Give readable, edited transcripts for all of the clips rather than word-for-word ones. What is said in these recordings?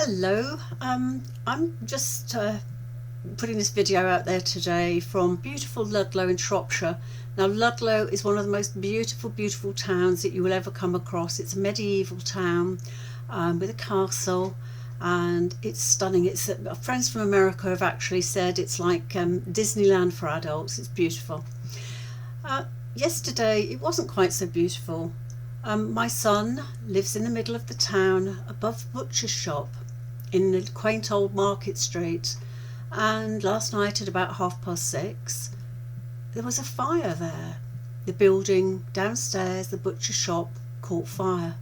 Hello, I'm just putting this video out there today from beautiful Ludlow in Shropshire. Now Ludlow is one of the most beautiful towns that you will ever come across. It's a medieval town with a castle, and it's stunning. It's friends from America have actually said it's like Disneyland for adults. It's beautiful. Yesterday it wasn't quite so beautiful. My son lives in the middle of the town above the butcher's shop in the quaint old market street, and last night at about 6:30 there was a fire there. The building downstairs, the butcher shop, caught fire,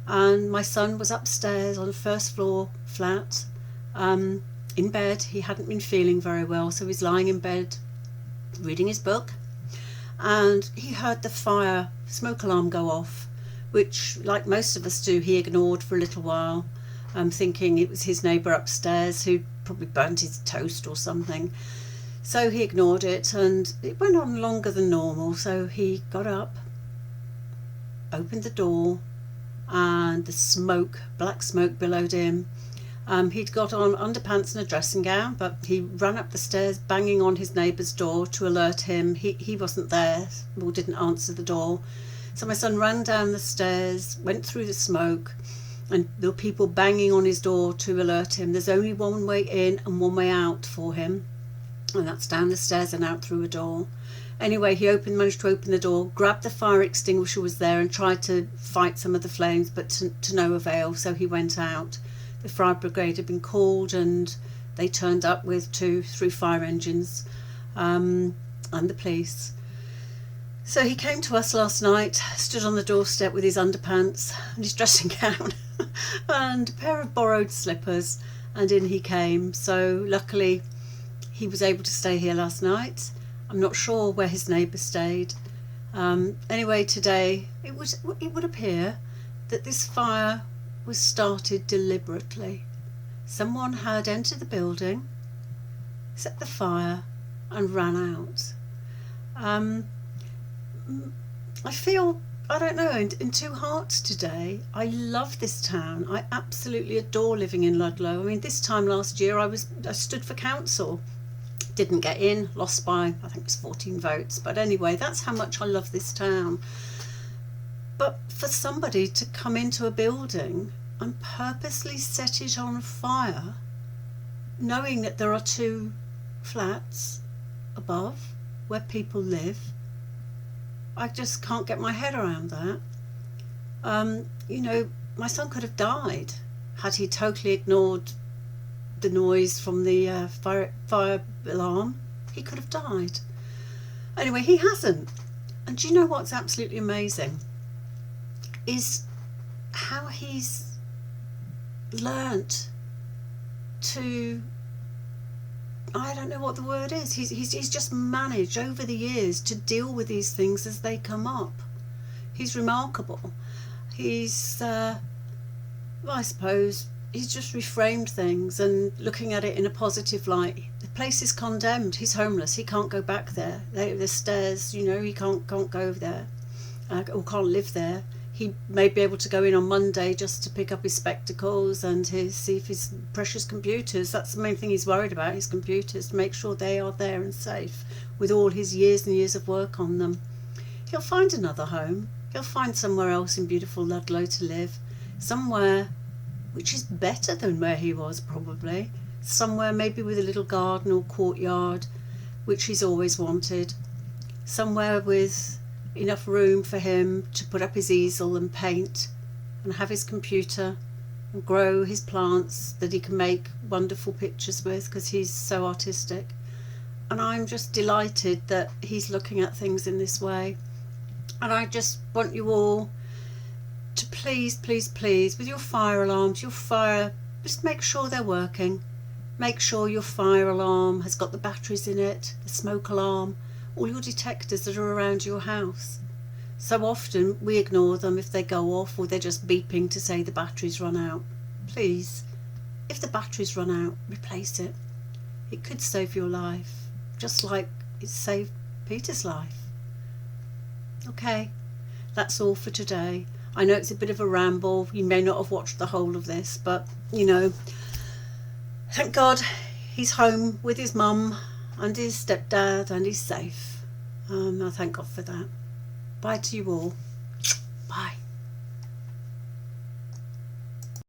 and my son was upstairs on the first floor flat, in bed. He hadn't been feeling very well, so he's lying in bed reading his book, and he heard the fire smoke alarm go off, which, like most of us do, he ignored for a little while, thinking it was his neighbour upstairs who probably burnt his toast or something. So he ignored it, and it went on longer than normal. So he got up, opened the door, and the smoke, black smoke, billowed in. He'd got on underpants and a dressing gown, but he ran up the stairs banging on his neighbour's door to alert him. He wasn't there or didn't answer the door. So my son ran down the stairs, went through the smoke, and there were people banging on his door to alert him. There's only one way in and one way out for him, and that's down the stairs and out through a door. Anyway, he managed to open the door, grabbed the fire extinguisher was there, and tried to fight some of the flames, but to no avail. So he went out. The fire brigade had been called, and they turned up with 2-3 fire engines, and the police. So he came to us last night, stood on the doorstep with his underpants and his dressing gown and a pair of borrowed slippers, and in he came. So luckily he was able to stay here last night. I'm not sure where his neighbour stayed. Anyway, today it would appear that this fire was started deliberately. Someone had entered the building, set the fire, and ran out. I feel, I don't know, in two hearts today. I love this town. I absolutely adore living in Ludlow. I mean, this time last year I stood for council. Didn't get in, lost by, I think it was 14 votes. But anyway, that's how much I love this town. But for somebody to come into a building and purposely set it on fire, knowing that there are 2 flats above where people live, I just can't get my head around that. My son could have died had he totally ignored the noise from the fire alarm. He could have died. Anyway, he hasn't. And do you know what's absolutely amazing? Is how he's learnt to, I don't know what the word is. He's just managed over the years to deal with these things as they come up. He's remarkable. He's, I suppose, he's just reframed things and looking at it in a positive light. The place is condemned. He's homeless. He can't go back there. The stairs, he can't go there, or can't live there. He may be able to go in on Monday just to pick up his spectacles and see if his precious computers, that's the main thing he's worried about, his computers, to make sure they are there and safe with all his years and years of work on them. He'll find another home. He'll find somewhere else in beautiful Ludlow to live. Somewhere which is better than where he was, probably. Somewhere maybe with a little garden or courtyard, which he's always wanted. Somewhere with enough room for him to put up his easel and paint and have his computer and grow his plants that he can make wonderful pictures with, because he's so artistic. And I'm just delighted that he's looking at things in this way. And I just want you all to please with your fire alarms, just make sure they're working. Make sure your fire alarm has got the batteries in it, the smoke alarm, all your detectors that are around your house. So often we ignore them if they go off, or they're just beeping to say the batteries run out. Please, if the batteries run out, replace it. It could save your life, just like it saved Peter's life. Okay, that's all for today. I know it's a bit of a ramble. You may not have watched the whole of this, but thank God he's home with his mum and his stepdad and he's safe. I thank God for that. Bye to you all.